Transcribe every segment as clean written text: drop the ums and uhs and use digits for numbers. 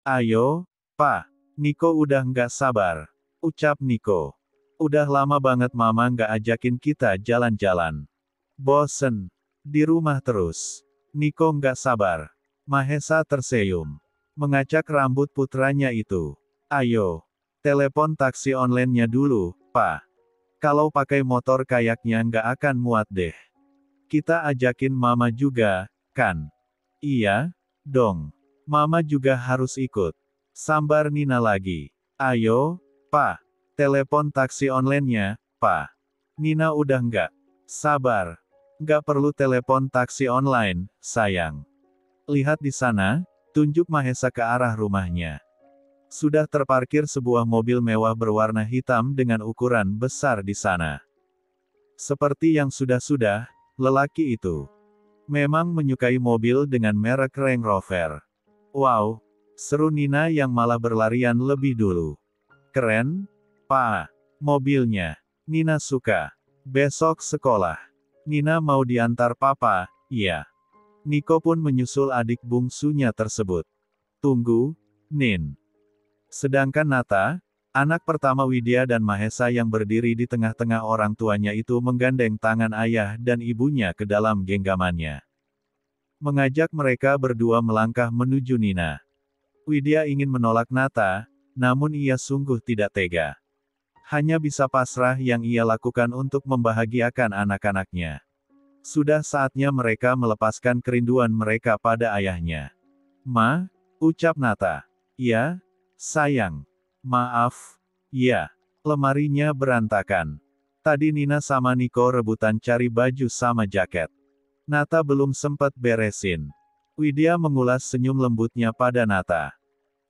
Ayo, Pak. Niko udah nggak sabar. Ucap Niko. Udah lama banget mama nggak ajakin kita jalan-jalan. Bosen. Di rumah terus. Niko nggak sabar. Mahesa tersenyum. Mengacak rambut putranya itu. Ayo. Telepon taksi online-nya dulu, Pak. Kalau pakai motor kayaknya nggak akan muat deh. Kita ajakin mama juga, kan? Iya, dong. Mama juga harus ikut. Sambar Nina lagi. Ayo, Pak. Telepon taksi online-nya, Pak. Nina udah nggak sabar. Nggak perlu telepon taksi online, sayang. Lihat di sana, tunjuk Mahesa ke arah rumahnya. Sudah terparkir sebuah mobil mewah berwarna hitam dengan ukuran besar di sana. Seperti yang sudah-sudah, lelaki itu memang menyukai mobil dengan merek Range Rover. Wow, seru Nina yang malah berlarian lebih dulu. Keren, Pak. Mobilnya. Nina suka. Besok sekolah. Nina mau diantar papa, iya. Niko pun menyusul adik bungsunya tersebut. Tunggu, Nin. Sedangkan Nata, anak pertama Widya dan Mahesa yang berdiri di tengah-tengah orang tuanya itu menggandeng tangan ayah dan ibunya ke dalam genggamannya. Mengajak mereka berdua melangkah menuju Nina. Widya ingin menolak Nata, namun ia sungguh tidak tega. Hanya bisa pasrah yang ia lakukan untuk membahagiakan anak-anaknya. Sudah saatnya mereka melepaskan kerinduan mereka pada ayahnya. Ma, ucap Nata. Ya, sayang. Maaf. Ya. Lemarinya berantakan. Tadi Nina sama Niko rebutan cari baju sama jaket. Nata belum sempat beresin. Widya mengulas senyum lembutnya pada Nata.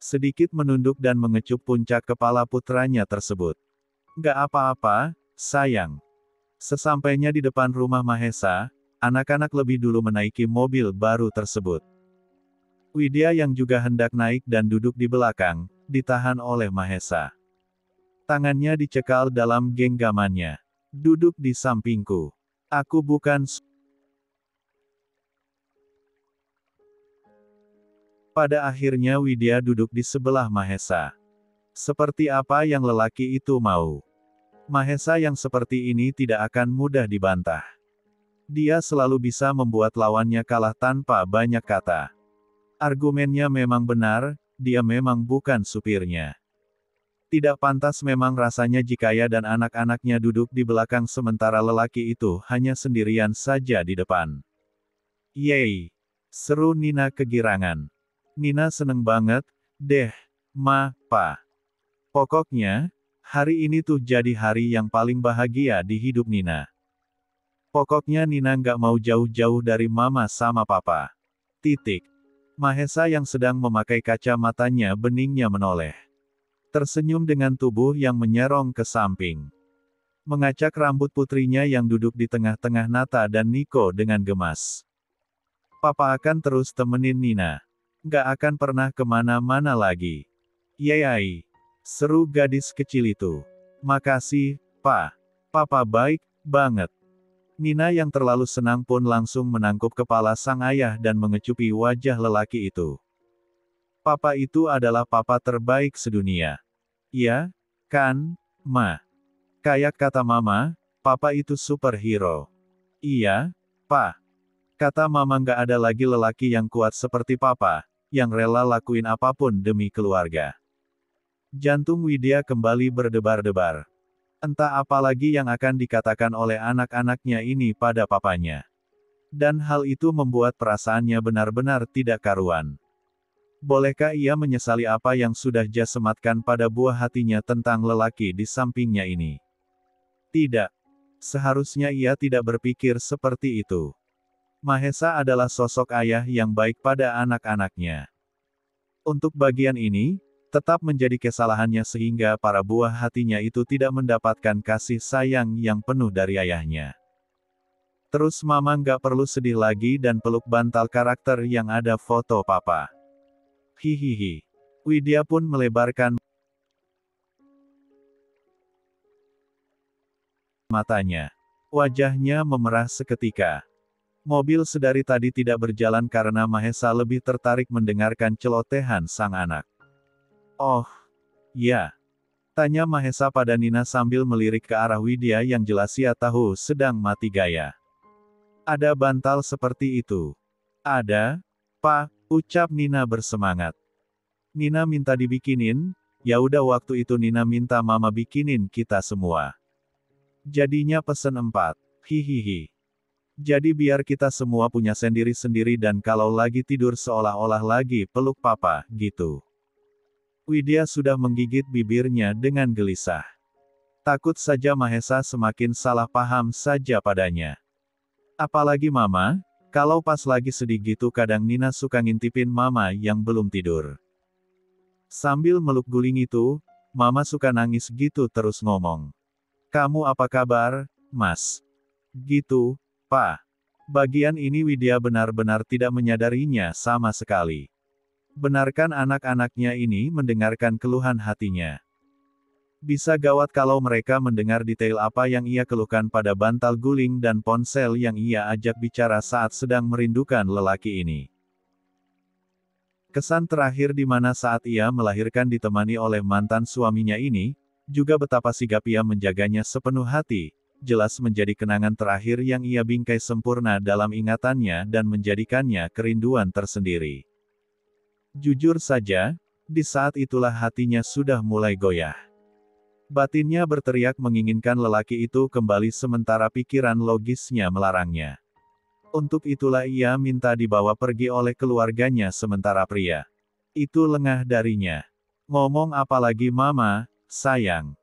Sedikit menunduk dan mengecup puncak kepala putranya tersebut. Gak apa-apa, sayang. Sesampainya di depan rumah Mahesa, anak-anak lebih dulu menaiki mobil baru tersebut. Widya yang juga hendak naik dan duduk di belakang, ditahan oleh Mahesa. Tangannya dicekal dalam genggamannya. Duduk di sampingku. Aku bukan. Pada akhirnya Widya duduk di sebelah Mahesa. Seperti apa yang lelaki itu mau. Mahesa yang seperti ini tidak akan mudah dibantah. Dia selalu bisa membuat lawannya kalah tanpa banyak kata. Argumennya memang benar, dia memang bukan supirnya. Tidak pantas memang rasanya jika ia dan anak-anaknya duduk di belakang sementara lelaki itu hanya sendirian saja di depan. Yeay! Seru Nina kegirangan. Nina seneng banget, deh, Ma, Pa. Pokoknya, hari ini tuh jadi hari yang paling bahagia di hidup Nina. Pokoknya Nina nggak mau jauh-jauh dari Mama sama Papa. Titik. Mahesa yang sedang memakai kacamatanya beningnya menoleh. Tersenyum dengan tubuh yang menyerong ke samping. Mengacak rambut putrinya yang duduk di tengah-tengah Nata dan Niko dengan gemas. Papa akan terus temenin Nina. Nggak akan pernah kemana-mana lagi. Yeay. Seru gadis kecil itu. Makasih, Pa. Papa baik banget. Nina yang terlalu senang pun langsung menangkup kepala sang ayah dan mengecupi wajah lelaki itu. Papa itu adalah papa terbaik sedunia. Ya, kan, Ma? Kayak kata Mama, papa itu superhero. Iya, Pa. Kata Mama nggak ada lagi lelaki yang kuat seperti papa, yang rela lakuin apapun demi keluarga. Jantung Widya kembali berdebar-debar. Entah apa lagi yang akan dikatakan oleh anak-anaknya ini pada papanya. Dan hal itu membuat perasaannya benar-benar tidak karuan. Bolehkah ia menyesali apa yang sudah dia sematkan pada buah hatinya tentang lelaki di sampingnya ini? Tidak. Seharusnya ia tidak berpikir seperti itu. Mahesa adalah sosok ayah yang baik pada anak-anaknya. Untuk bagian ini, tetap menjadi kesalahannya sehingga para buah hatinya itu tidak mendapatkan kasih sayang yang penuh dari ayahnya. Terus Mama nggak perlu sedih lagi dan peluk bantal karakter yang ada foto papa. Hihihi. Widya pun melebarkan matanya. Wajahnya memerah seketika. Mobil sedari tadi tidak berjalan karena Mahesa lebih tertarik mendengarkan celotehan sang anak. Oh, ya. Tanya Mahesa pada Nina sambil melirik ke arah Widya yang jelas ia tahu sedang mati gaya. Ada bantal seperti itu. Ada, Pak, ucap Nina bersemangat. Nina minta dibikinin, ya udah waktu itu Nina minta mama bikinin kita semua. Jadinya pesen 4, hihihi. Jadi biar kita semua punya sendiri-sendiri dan kalau lagi tidur seolah-olah lagi peluk papa, gitu. Widya sudah menggigit bibirnya dengan gelisah. Takut saja Mahesa semakin salah paham saja padanya. Apalagi mama, kalau pas lagi sedih gitu kadang Nina suka ngintipin mama yang belum tidur. Sambil meluk guling itu, mama suka nangis gitu terus ngomong. Kamu apa kabar, Mas? Gitu, Pak. Bagian ini Widya benar-benar tidak menyadarinya sama sekali. Benarkan anak-anaknya ini mendengarkan keluhan hatinya. Bisa gawat kalau mereka mendengar detail apa yang ia keluhkan pada bantal guling dan ponsel yang ia ajak bicara saat sedang merindukan lelaki ini. Kesan terakhir di mana saat ia melahirkan ditemani oleh mantan suaminya ini, juga betapa sigap ia menjaganya sepenuh hati, jelas menjadi kenangan terakhir yang ia bingkai sempurna dalam ingatannya dan menjadikannya kerinduan tersendiri. Jujur saja, di saat itulah hatinya sudah mulai goyah. Batinnya berteriak menginginkan lelaki itu kembali sementara pikiran logisnya melarangnya. Untuk itulah ia minta dibawa pergi oleh keluarganya sementara pria itu lengah darinya. Ngomong apalagi mama, sayang?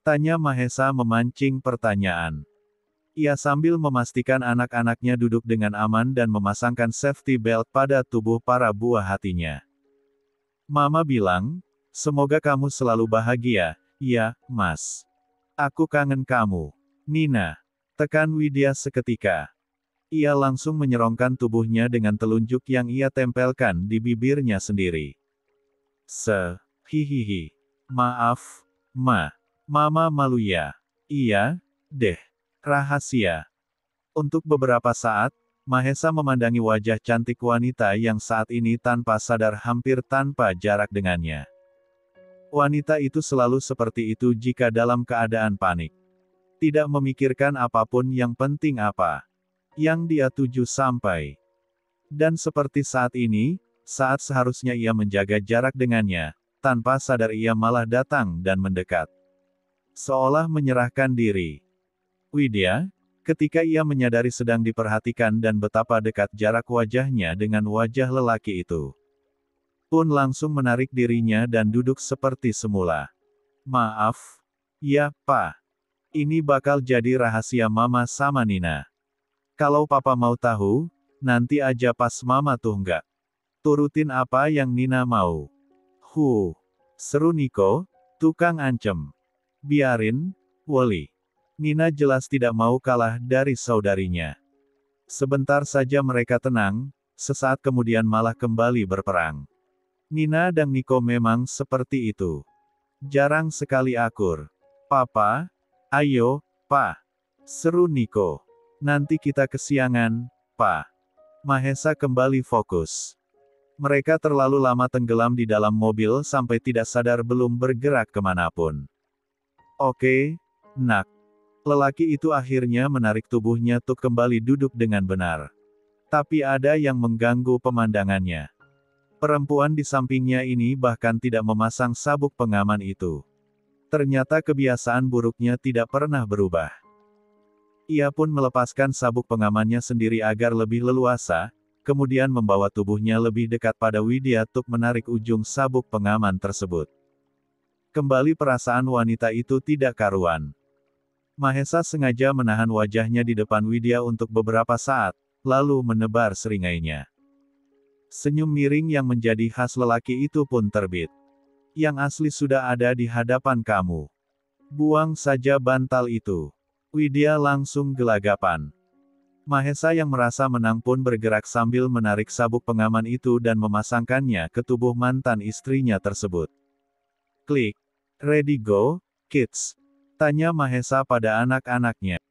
Tanya Mahesa memancing pertanyaan. Ia sambil memastikan anak-anaknya duduk dengan aman dan memasangkan safety belt pada tubuh para buah hatinya. Mama bilang, semoga kamu selalu bahagia, ya, Mas. Aku kangen kamu. Nina. Tekan Widya seketika. Ia langsung menyerongkan tubuhnya dengan telunjuk yang ia tempelkan di bibirnya sendiri. Hihihi. Maaf, Ma. Mama malu ya. Iya, deh. Rahasia. Untuk beberapa saat, Mahesa memandangi wajah cantik wanita yang saat ini tanpa sadar hampir tanpa jarak dengannya. Wanita itu selalu seperti itu jika dalam keadaan panik. Tidak memikirkan apapun yang penting apa yang dia tuju sampai. Dan seperti saat ini, saat seharusnya ia menjaga jarak dengannya, tanpa sadar ia malah datang dan mendekat. Seolah menyerahkan diri. Widya, ketika ia menyadari sedang diperhatikan dan betapa dekat jarak wajahnya dengan wajah lelaki itu, pun langsung menarik dirinya dan duduk seperti semula. Maaf. Ya, Pak. Ini bakal jadi rahasia Mama sama Nina. Kalau Papa mau tahu, nanti aja pas Mama tuh nggak turutin apa yang Nina mau. Seru Niko, tukang ancem. Biarin, Woli. Nina jelas tidak mau kalah dari saudarinya. Sebentar saja mereka tenang, sesaat kemudian malah kembali berperang. Nina dan Niko memang seperti itu. Jarang sekali akur. Papa, ayo, Pa. Seru Niko. Nanti kita kesiangan, Pa. Mahesa kembali fokus. Mereka terlalu lama tenggelam di dalam mobil sampai tidak sadar belum bergerak kemanapun. Oke, Nak. Lelaki itu akhirnya menarik tubuhnya untuk kembali duduk dengan benar. Tapi ada yang mengganggu pemandangannya. Perempuan di sampingnya ini bahkan tidak memasang sabuk pengaman itu. Ternyata kebiasaan buruknya tidak pernah berubah. Ia pun melepaskan sabuk pengamannya sendiri agar lebih leluasa, kemudian membawa tubuhnya lebih dekat pada Widya untuk menarik ujung sabuk pengaman tersebut. Kembali perasaan wanita itu tidak karuan. Mahesa sengaja menahan wajahnya di depan Widya untuk beberapa saat, lalu menebar seringainya. Senyum miring yang menjadi khas lelaki itu pun terbit. Yang asli sudah ada di hadapan kamu. Buang saja bantal itu. Widya langsung gelagapan. Mahesa yang merasa menang pun bergerak sambil menarik sabuk pengaman itu dan memasangkannya ke tubuh mantan istrinya tersebut. Klik. Ready go, kids? Tanya Mahesa pada anak-anaknya.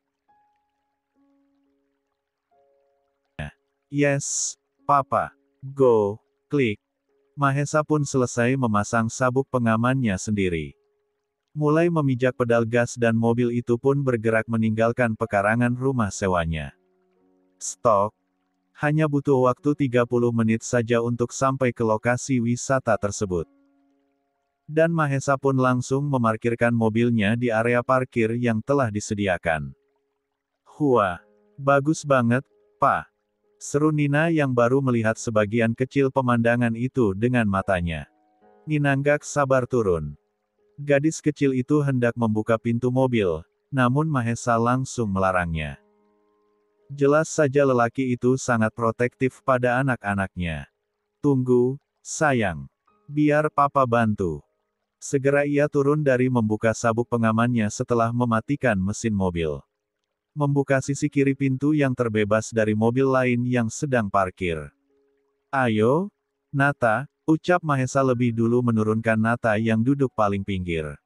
Yes, Papa. Go, klik. Mahesa pun selesai memasang sabuk pengamannya sendiri. Mulai memijak pedal gas dan mobil itu pun bergerak meninggalkan pekarangan rumah sewanya. Stok. Hanya butuh waktu 30 menit saja untuk sampai ke lokasi wisata tersebut. Dan Mahesa pun langsung memarkirkan mobilnya di area parkir yang telah disediakan. Wah, bagus banget, Pak. Seru Nina yang baru melihat sebagian kecil pemandangan itu dengan matanya. Nina nggak sabar turun. Gadis kecil itu hendak membuka pintu mobil, namun Mahesa langsung melarangnya. Jelas saja lelaki itu sangat protektif pada anak-anaknya. Tunggu, sayang. Biar papa bantu. Segera ia turun dari membuka sabuk pengamannya setelah mematikan mesin mobil. Membuka sisi kiri pintu yang terbebas dari mobil lain yang sedang parkir. Ayo, Nata, ucap Mahesa lebih dulu menurunkan Nata yang duduk paling pinggir.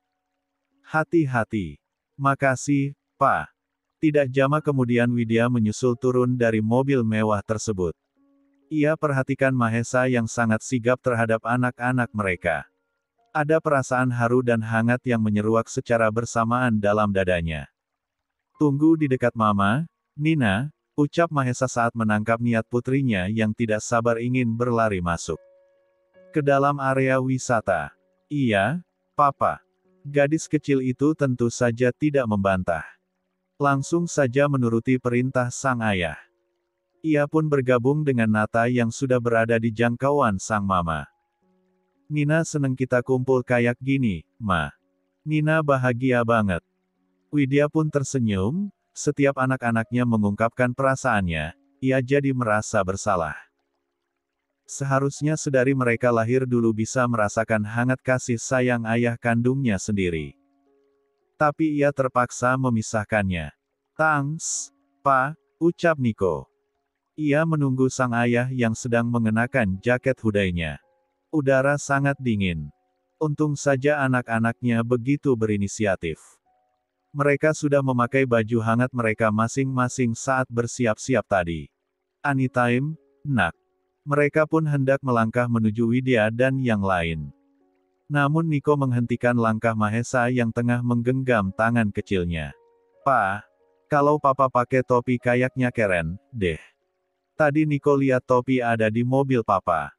Hati-hati. Makasih, Pak. Tidak lama kemudian Widya menyusul turun dari mobil mewah tersebut. Ia perhatikan Mahesa yang sangat sigap terhadap anak-anak mereka. Ada perasaan haru dan hangat yang menyeruak secara bersamaan dalam dadanya. Tunggu di dekat Mama, Nina, ucap Mahesa saat menangkap niat putrinya yang tidak sabar ingin berlari masuk ke dalam area wisata. Iya, Papa. Gadis kecil itu tentu saja tidak membantah. Langsung saja menuruti perintah sang ayah. Ia pun bergabung dengan Nata yang sudah berada di jangkauan sang mama. Nina seneng kita kumpul kayak gini, Ma. Nina bahagia banget. Widya pun tersenyum, setiap anak-anaknya mengungkapkan perasaannya, ia jadi merasa bersalah. Seharusnya sedari mereka lahir dulu bisa merasakan hangat kasih sayang ayah kandungnya sendiri. Tapi ia terpaksa memisahkannya. Thanks, Pa, ucap Niko. Ia menunggu sang ayah yang sedang mengenakan jaket hudainya. Udara sangat dingin. Untung saja anak-anaknya begitu berinisiatif. Mereka sudah memakai baju hangat mereka masing-masing saat bersiap-siap tadi. Anytime, Nak. Mereka pun hendak melangkah menuju Widya dan yang lain. Namun Niko menghentikan langkah Mahesa yang tengah menggenggam tangan kecilnya. Pa, kalau papa pakai topi kayaknya keren, deh. Tadi Niko lihat topi ada di mobil papa.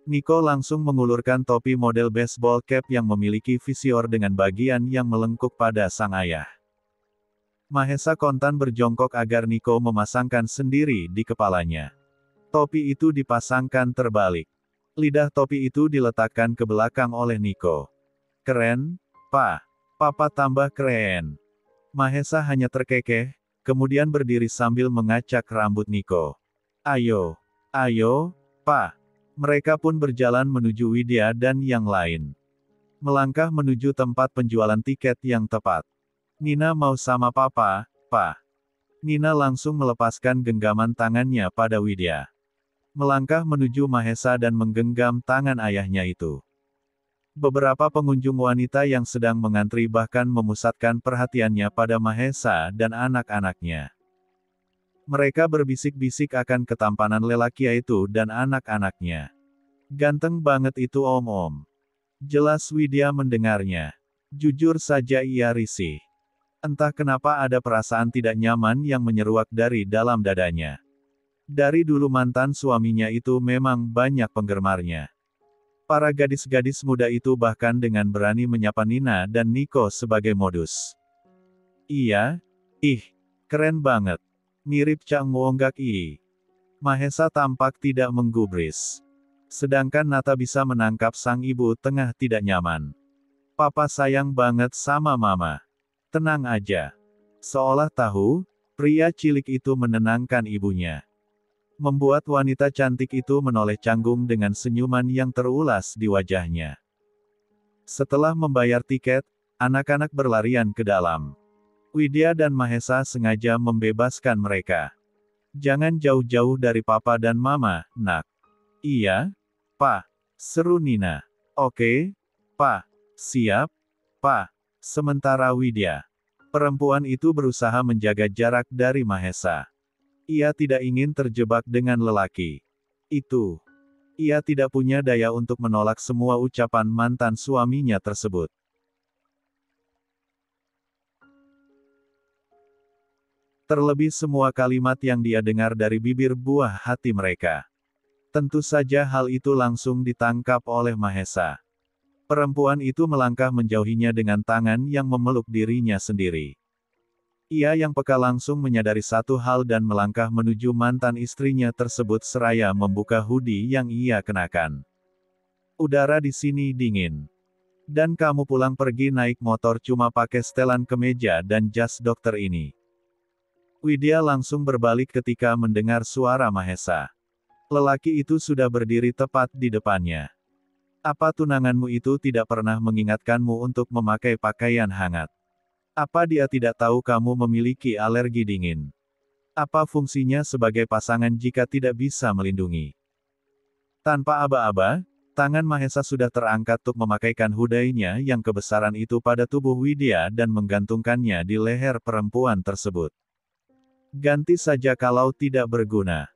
Niko langsung mengulurkan topi model baseball cap yang memiliki visior dengan bagian yang melengkung pada sang ayah. Mahesa kontan berjongkok agar Niko memasangkan sendiri di kepalanya. Topi itu dipasangkan terbalik. Lidah topi itu diletakkan ke belakang oleh Niko. Keren, Pa. Papa tambah keren. Mahesa hanya terkekeh, kemudian berdiri sambil mengacak rambut Niko. Ayo, Pa. Mereka pun berjalan menuju Widya dan yang lain. Melangkah menuju tempat penjualan tiket yang tepat. Nina mau sama papa, Pa. Nina langsung melepaskan genggaman tangannya pada Widya. Melangkah menuju Mahesa dan menggenggam tangan ayahnya itu. Beberapa pengunjung wanita yang sedang mengantri bahkan memusatkan perhatiannya pada Mahesa dan anak-anaknya. Mereka berbisik-bisik akan ketampanan lelaki itu dan anak-anaknya. Ganteng banget itu om-om. Jelas Widya mendengarnya. Jujur saja ia risih. Entah kenapa ada perasaan tidak nyaman yang menyeruak dari dalam dadanya. Dari dulu mantan suaminya itu memang banyak penggemarnya. Para gadis-gadis muda itu bahkan dengan berani menyapa Nina dan Niko sebagai modus. Iya, keren banget. Mirip Chang Wonggak Ii. Mahesa tampak tidak menggubris. Sedangkan Nata bisa menangkap sang ibu tengah tidak nyaman. Papa sayang banget sama mama. Tenang aja. Seolah tahu, pria cilik itu menenangkan ibunya. Membuat wanita cantik itu menoleh canggung dengan senyuman yang terulas di wajahnya. Setelah membayar tiket, anak-anak berlarian ke dalam. Widya dan Mahesa sengaja membebaskan mereka. Jangan jauh-jauh dari papa dan mama, Nak. Iya, Pa. Seru Nina. Oke, Pa. Siap, Pa. Sementara Widya. Perempuan itu berusaha menjaga jarak dari Mahesa. Ia tidak ingin terjebak dengan lelaki itu. Ia tidak punya daya untuk menolak semua ucapan mantan suaminya tersebut. Terlebih semua kalimat yang dia dengar dari bibir buah hati mereka. Tentu saja hal itu langsung ditangkap oleh Mahesa. Perempuan itu melangkah menjauhinya dengan tangan yang memeluk dirinya sendiri. Ia yang peka langsung menyadari satu hal dan melangkah menuju mantan istrinya tersebut seraya membuka hoodie yang ia kenakan. Udara di sini dingin. Dan kamu pulang pergi naik motor cuma pakai setelan kemeja dan jas dokter ini. Widya langsung berbalik ketika mendengar suara Mahesa. Lelaki itu sudah berdiri tepat di depannya. Apa tunanganmu itu tidak pernah mengingatkanmu untuk memakai pakaian hangat? Apa dia tidak tahu kamu memiliki alergi dingin? Apa fungsinya sebagai pasangan jika tidak bisa melindungi? Tanpa aba-aba, tangan Mahesa sudah terangkat untuk memakaikan hudainya yang kebesaran itu pada tubuh Widya dan menggantungkannya di leher perempuan tersebut. Ganti saja kalau tidak berguna.